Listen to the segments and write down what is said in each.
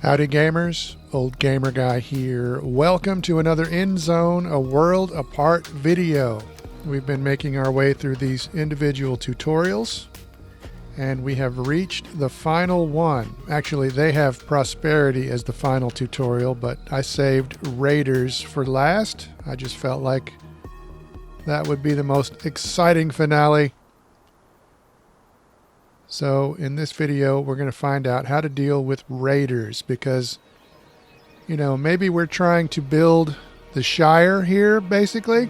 Howdy gamers, Old Gamer Guy here. Welcome to another Endzone, a world apart video. We've been making our way through these individual tutorials and we have reached the final one. Actually, they have Prosperity as the final tutorial, but I saved Raiders for last. I just felt like that would be the most exciting finale. So in this video, we're going to find out how to deal with raiders because, you know, maybe we're trying to build the Shire here, basically,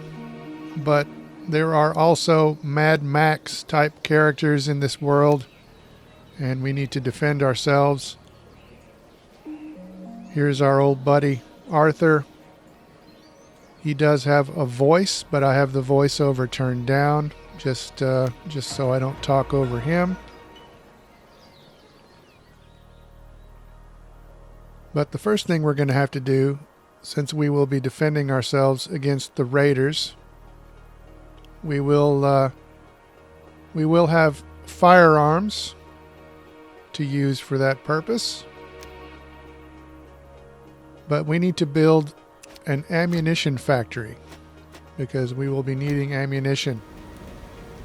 but there are also Mad Max type characters in this world, and we need to defend ourselves. Here's our old buddy, Arthur. He does have a voice, but I have the voiceover turned down just so I don't talk over him. But the first thing we're going to have to do, since we will be defending ourselves against the raiders, we will have firearms to use for that purpose. But we need to build an ammunition factory because we will be needing ammunition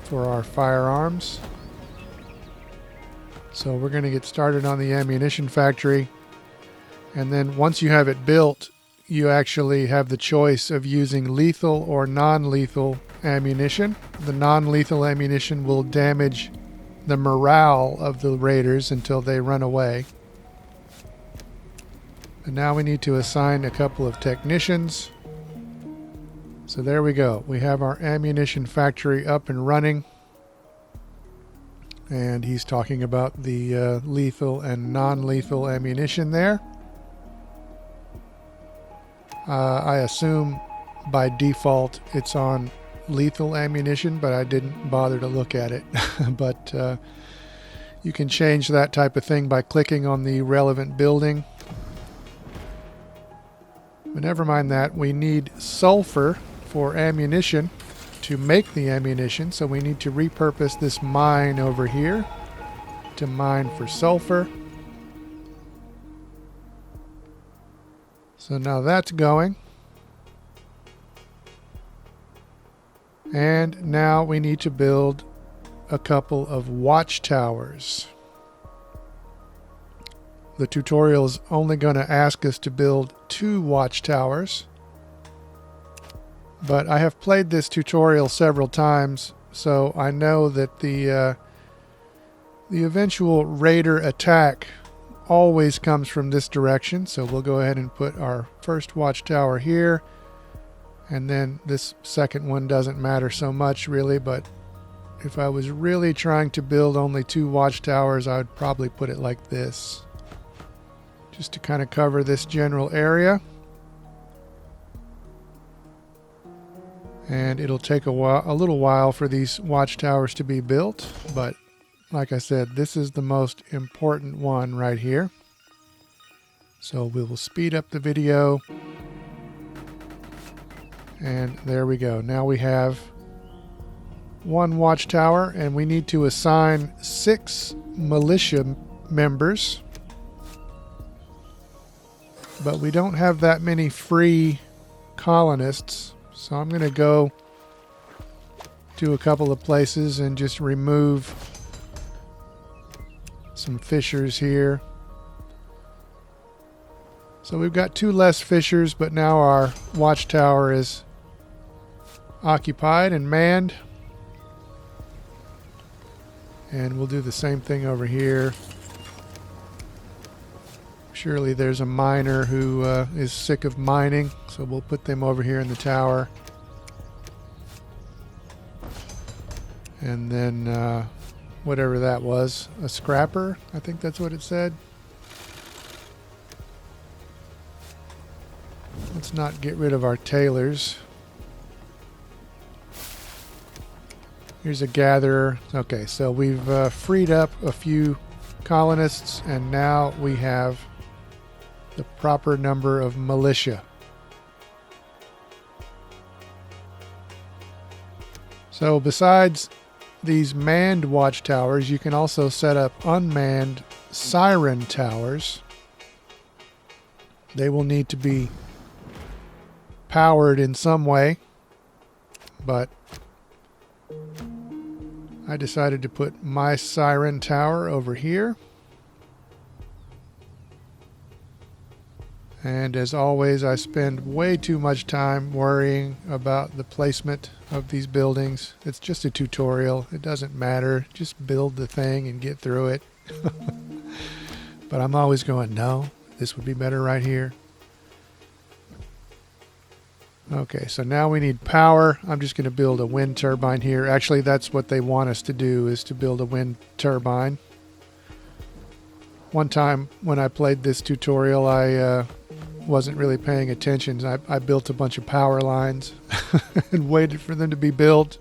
for our firearms. So we're going to get started on the ammunition factory. And then once you have it built, you actually have the choice of using lethal or non-lethal ammunition. The non-lethal ammunition will damage the morale of the raiders until they run away. And now we need to assign a couple of technicians. So there we go. We have our ammunition factory up and running. And he's talking about the lethal and non-lethal ammunition there. I assume by default it's on lethal ammunition, but I didn't bother to look at it. But you can change that type of thing by clicking on the relevant building. But never mind that. We need sulfur for ammunition to make the ammunition, so we need to repurpose this mine over here to mine for sulfur. So now that's going. And now we need to build a couple of watchtowers. The tutorial is only going to ask us to build 2 watchtowers. But I have played this tutorial several times, so I know that the eventual raider attack always comes from this direction. So we'll go ahead and put our first watchtower here, and then this second one doesn't matter so much really, but if I was really trying to build only 2 watchtowers, I would probably put it like this, just to kind of cover this general area. And it'll take a little while for these watchtowers to be built, but like I said, this is the most important one right here. So we will speed up the video. And there we go. Now we have 1 watchtower, and we need to assign 6 militia members. But we don't have that many free colonists. So I'm going to go to a couple of places and just remove some fishers here. So we've got 2 less fishers, but now our watchtower is occupied and manned. And we'll do the same thing over here. Surely there's a miner who is sick of mining, so we'll put them over here in the tower. And then whatever that was, a scrapper, I think that's what it said. Let's not get rid of our tailors. Here's a gatherer. Okay, so we've freed up a few colonists, and now we have the proper number of militia. So besides these manned watchtowers, you can also set up unmanned siren towers. They will need to be powered in some way, but I decided to put my siren tower over here. And as always, I spend way too much time worrying about the placement of these buildings. It's just a tutorial. It doesn't matter. Just build the thing and get through it. But I'm always going, no, this would be better right here. Okay, so now we need power. I'm just going to build a wind turbine here. Actually, that's what they want us to do, is to build a wind turbine. One time when I played this tutorial, I wasn't really paying attention. I built a bunch of power lines and waited for them to be built.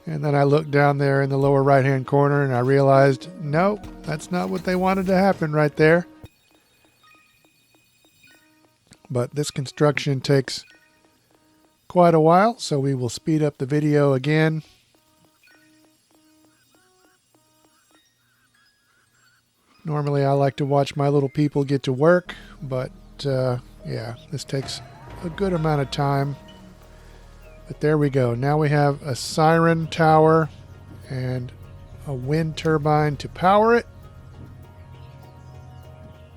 And then I looked down there in the lower right-hand corner and I realized, no, that's not what they wanted to happen right there. But this construction takes quite a while, so we will speed up the video again. Normally I like to watch my little people get to work, but yeah, this takes a good amount of time. But there we go. Now we have a siren tower and a wind turbine to power it.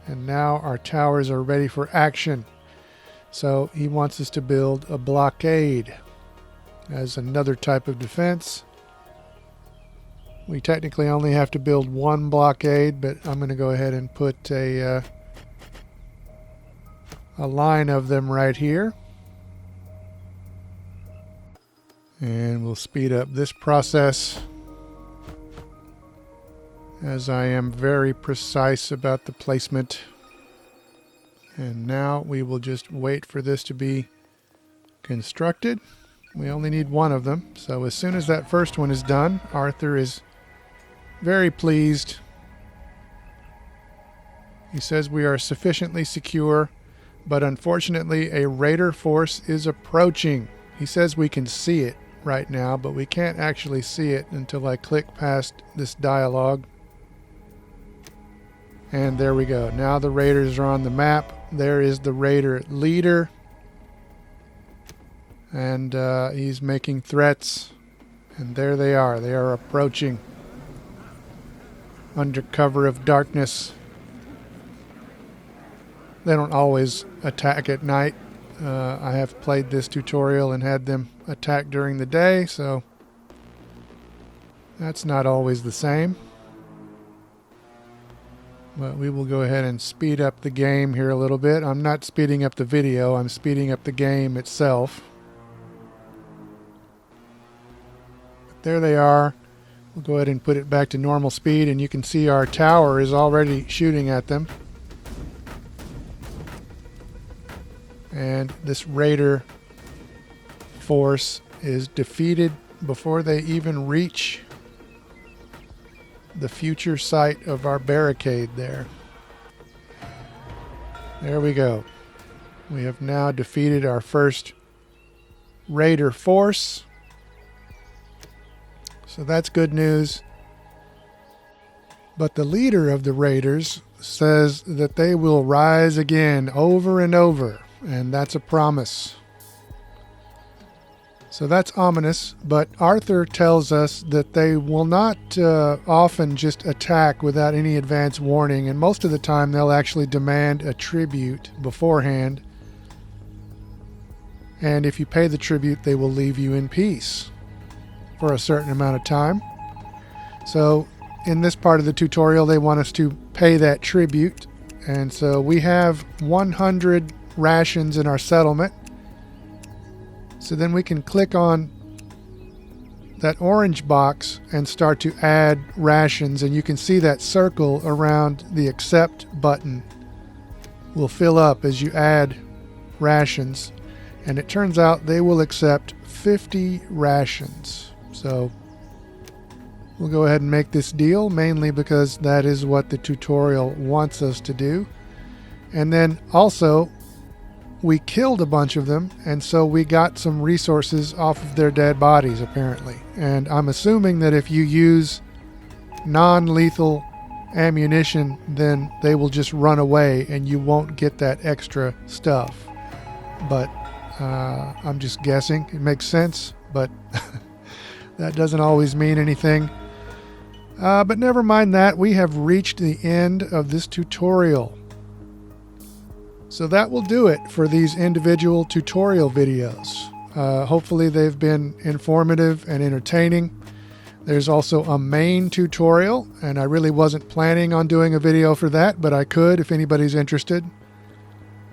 And now our towers are ready for action. So he wants us to build a blockade as another type of defense. We technically only have to build one blockade, but I'm going to go ahead and put a line of them right here. And we'll speed up this process, as I am very precise about the placement. And now we will just wait for this to be constructed. We only need one of them. So as soon as that first one is done, Arthur is very pleased. He says we are sufficiently secure, but unfortunately a raider force is approaching. He says we can see it right now, but we can't actually see it until I click past this dialogue. And there we go. Now the raiders are on the map. There is the raider leader. And he's making threats. And there they are. They are approaching under cover of darkness. They don't always attack at night. I have played this tutorial and had them attack during the day, so that's not always the same. But we will go ahead and speed up the game here a little bit. I'm not speeding up the video, I'm speeding up the game itself. But there they are. We'll go ahead and put it back to normal speed, and you can see our tower is already shooting at them. And this raider force is defeated before they even reach the future site of our barricade there. There we go. We have now defeated our first raider force. So that's good news. But the leader of the raiders says that they will rise again over and over, and that's a promise. So that's ominous, but Arthur tells us that they will not often just attack without any advance warning, and most of the time they'll actually demand a tribute beforehand. And if you pay the tribute, they will leave you in peace for a certain amount of time. So in this part of the tutorial, they want us to pay that tribute. And so we have 100 rations in our settlement. So then we can click on that orange box and start to add rations, and you can see that circle around the accept button will fill up as you add rations, and it turns out they will accept 50 rations. So we'll go ahead and make this deal, mainly because that is what the tutorial wants us to do. And then also we killed a bunch of them, and so we got some resources off of their dead bodies, apparently. And I'm assuming that if you use non-lethal ammunition, then they will just run away and you won't get that extra stuff. But I'm just guessing. It makes sense, but that doesn't always mean anything. But never mind that. We have reached the end of this tutorial. So that will do it for these individual tutorial videos. Hopefully they've been informative and entertaining. There's also a main tutorial, and I really wasn't planning on doing a video for that, but I could if anybody's interested.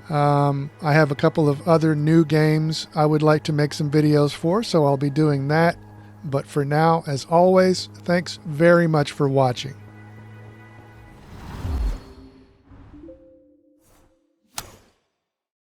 I have a couple of other new games I would like to make some videos for, so I'll be doing that. But for now, as always, thanks very much for watching.